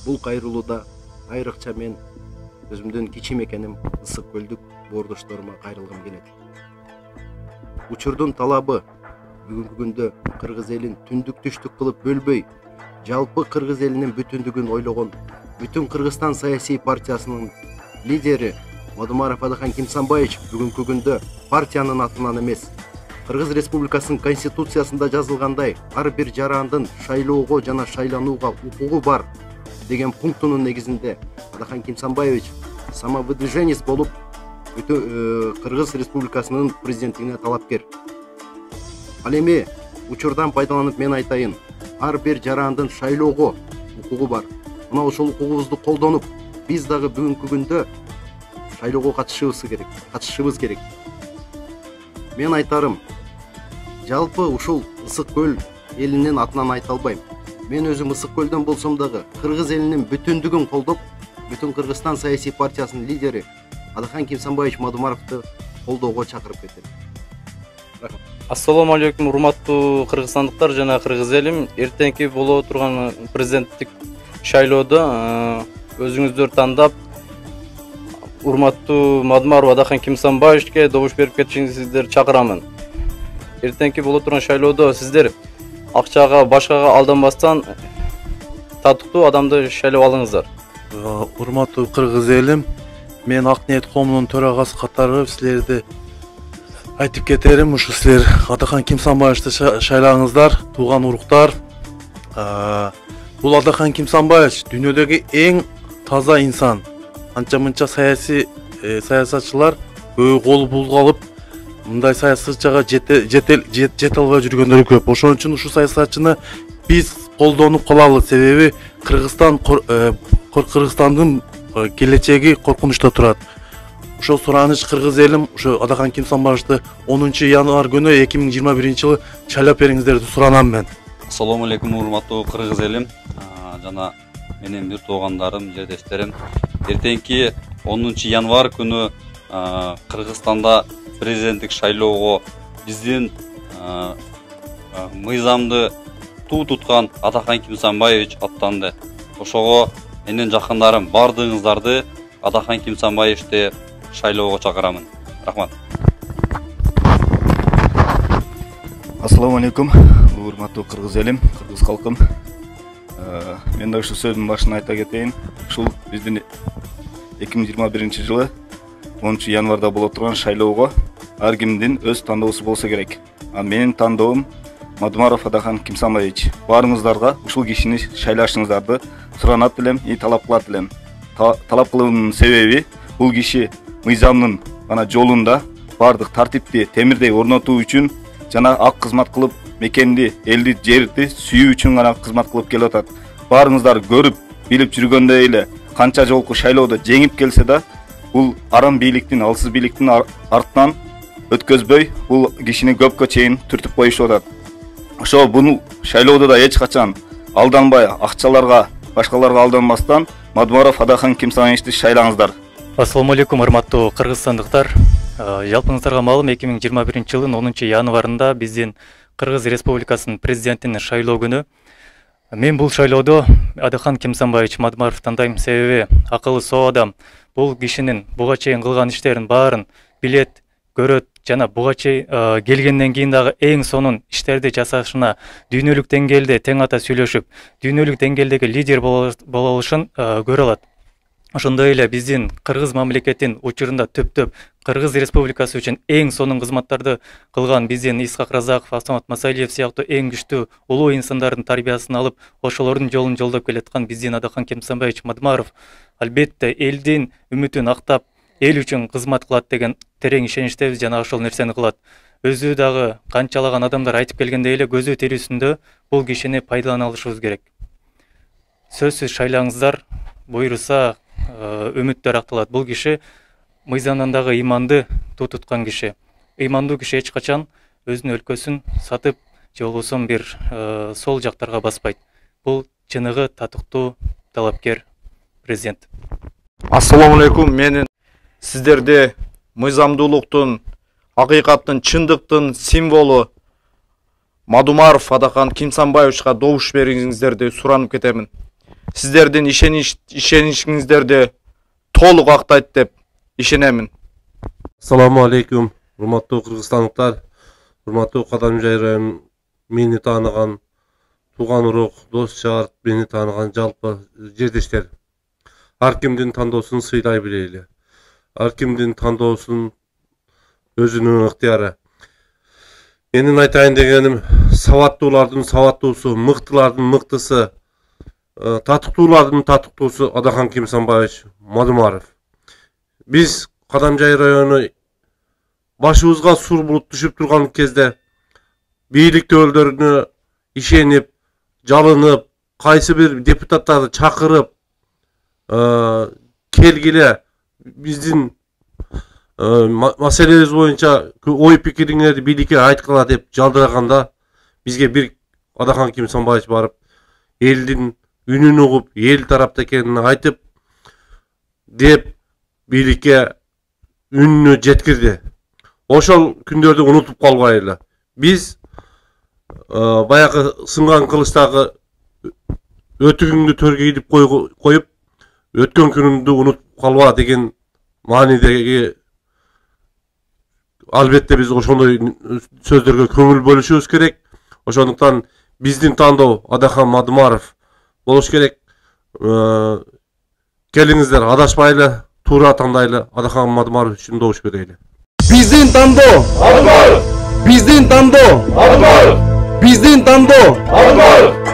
Бул кайрылууда айрыкча мен өзүмдүн кичим экеним ысык көлдүк боордошторума кайрылгым келет. Учурдун талабы бүгүнкү күндө кыргыз элин түндүк түштүк кылып бөлбөй, жалпы кыргыз элинин бүтүндүгүн ойлогон Бүтүн Кыргызстан саясий партиясынын лидери Мадумаров Адахан Кимсанбаевич бүгүнкү күндө партиянын атынан эмес, Кыргыз Республикасынын конституциясында жазылгандай ар бир жарандын шайлоого жана шайланууга укугу бар деген пунктунун негизинде Адахан Кимсанбаевич самовыдвиженец болуп Кыргыз Республикасынын президенттигине талапкер. Ал эми учурдан пайдаланып мен айтайын, ар бир жарандын шайлоого укугу бар. Мына ошол укугубузду колдонуп, биз дагы бүгүнкү күндө шайлоого катышышыбыз керек. Мен айтарым, жалпы ушул Ысык көл элинин атынан айта албайм. Мен өзүм Ысык көлдөн болсом дагы кыргыз элинин бүтүндүгүн колдоп, Бүтүн Кыргызстан саясий партиясынын лидери Адахан Кимсанбаевич Мадумаровду колдоого чакырып кетем. Ассаламу алейкум, урматтуу кыргызстандыктар жана кыргыз элим. Эртеңки боло турган президенттик шайлоодо өзүңүздөр тандап, урматтуу Мадумаров Адахан Кимсанбаевичке добуш берип кетишиңиздерди чакырамын. Эртеңки боло турган шайлоодо сиздер акчага, башкага алданбастан татыктуу адамды шайлап алыңыздар. Урматтуу кыргыз элим, мен Ак Ниет коомунун төрагасы катары силерди айтып кетерим, ушу силер Адахан Кимсанбаевичти шайлаңыздар, тууган уруктар. Бул Адахан Кимсанбаевич дүйнөдөгү эң таза инсан. Анча-мынча саясатчылар көй кол булгалып, мындай саясатчыга жете албай жүргөндөр көп. Ошон үчүн ушул саясатчыны биз колдонуп калалы, себеби Кыргызстандын келечеги коркунучта турат. Ошо сураныч кыргыз элим, ошо Адахан Кимсанбаевичти 10 январь күнү 2021-жылы шайлап бериңиздерди суранам мен. Ассаламу алейкум, урматтуу кыргыз элим жана менин бир туугандарым, жерлештерим. Эртеңки 10 январь күнү Кыргызстанда президенттик шайлоого биздин мыйзамды туу туткан Адахан Кимсанбаевич аттанды. Ошого менин жакындарым бардыгыңыздарды Адахан Кимсанбаевичти шайлоого чакырамын. Рахмат. Ассаламу алейкум, урматтуу кыргыз элим, кыргыз калкым. Мен да ушул сөздүн башын айта кетейин. Ушул биздин 2021-жылы 10 январда боло турган шайлоого ар кимдин өз тандоосу болсо керек. Менин тандоом Мадумаров Адахан Кимсанбаевич. Баарыңыздарга ушул кишини шайлашыңыздарды суранат элем, талап кылат элем. Талап кылуунун себеби бул киши мыйзамдын жолунда бардык тартипти темирдей орнотуу үчүн жана ак кызмат кылып, мекенди, элди, жерди сүйүү үчүн гана кызмат кылып келип атат. Баарыңыздар көрүп, билип жүргөндөй эле, канча жолку шайлоодо жеңип келсе да, бул арам бийликтин, алсыз бийликтин артынан өткөзбөй, бул кишини көпкө чейин түртүп коюшуп атат. Ошо бул шайлоодо да эч качан алданбай, акчаларга, башкаларга алданбастан Мадумаров Адахан Кимсанбаевичти шайлаңыздар. Ассаламу алейкум, урматтуу кыргызстандыктар. Жалпыңыздарга маалым, 2021-жылдын 10 январында биздин Кыргыз Республикасынын президентинин шайлоо күнү. Мен бул шайлоодо Адахан Кимсанбаевич Мадумаров тандайм, себеби акылы соо адам. Бул кишинин буга чейин кылган иштерин баарын билет, көрөт жана буга чейин келгенден кийин дагы эң сонун иштерди жасашына, дүйнөлүк деңгээлде тең ата сүйлөшүп, дүйнөлүк деңгээлдеги лидер боло алышын көрө алат. Ошондой эле биздин кыргыз мамлекетин учурунда төптөп Кыргыз Республикасы үчүн эң сонун кызматтарды кылган биздин Исхак Разаков, Автомат Масалиев сыяктуу эң күчтүү улуу инсандардын тарбиясын алып, ошолордун жолун жолдоп келаткан биздин Адахан Кимсанбаевич Мадумаров албетте элдин үмүтүн актап, эл үчүн кызмат кылат деген терең ишеничтебиз жана ошол нерсени кылат. Өзү дагы канчалаган адамдар айтып келгендей эле көзү тирүүсүндө бул кишини пайдалана алышыбыз керек. Сөзсүз шайлаңыздар, буйруса үмүттөр акталат. Бул киши мыйзамдан дагы ыйманды туу туткан киши. Ыймандуу киши эч качан өзүнүн өлкөсүн сатып, же болбосо бир сол жактарга баспайт. Бул чыныгы татыктуу талапкер президент. Ассаламу алейкум, менин сиздерди мыйзамдуулуктун, акыйкаттын, чындыктын символу Мадумаров Адахан Кимсанбаевичке добуш бериңиздерди суранып кетемин. сиздердин ишеничиңиздерди толук актайт деп ишенемин. Assalamu alaikum, урматтуу кыргызстандыктар, урматтуу Кадамжай районунун мени тааныган тууган урук, дос жар, мени тааныган жалпы жердештер. Ар кимдин тандоосун сыйлай билели. Ар кимдин тандоосун өзүнүн ыктыяры. Менин айтайын дегеним, сабаттуулардын сабаттуусу, мыктылардын мыктысы, татыктуулардын татыктуусу Адахан Кимсанбаевич Мадумаров. Биз Кадамжай району башыбызга сур булут түшүп турган кезде бийликтүүлөрүнө ишенип, жалынып, кайсы бир депутаттарды чакырып, келгиле биздин маселебиз боюнча ой пикириңерди бийликке айткыла деп жалдыраганда, бизге бир Адахан Кимсанбаевич барып, элдин үнүн угуп, эл тарапта экенин айтып, деп бийликке үнүнө жеткирди. Ошол күндөрдү унутуп калбайлы. Биз баягы сынган кылычтагы өтүгүңдү төргө илип коюп, өткөн күнүңдү унутуп калба деген маанидеги албетте биз ошондой сөздөргө көңүл бөлүшүбүз керек. Ошондуктан биздин тандоо Адахан Мадумаров болуш керек. Келиңиздер, адашпайлы, туура тандайлы, Адахан Мадумаров үчүн добуш берели. Биздин тандоо Мадумаров! Биздин тандоо Мадумаров! Биздин тандоо Мадумаров!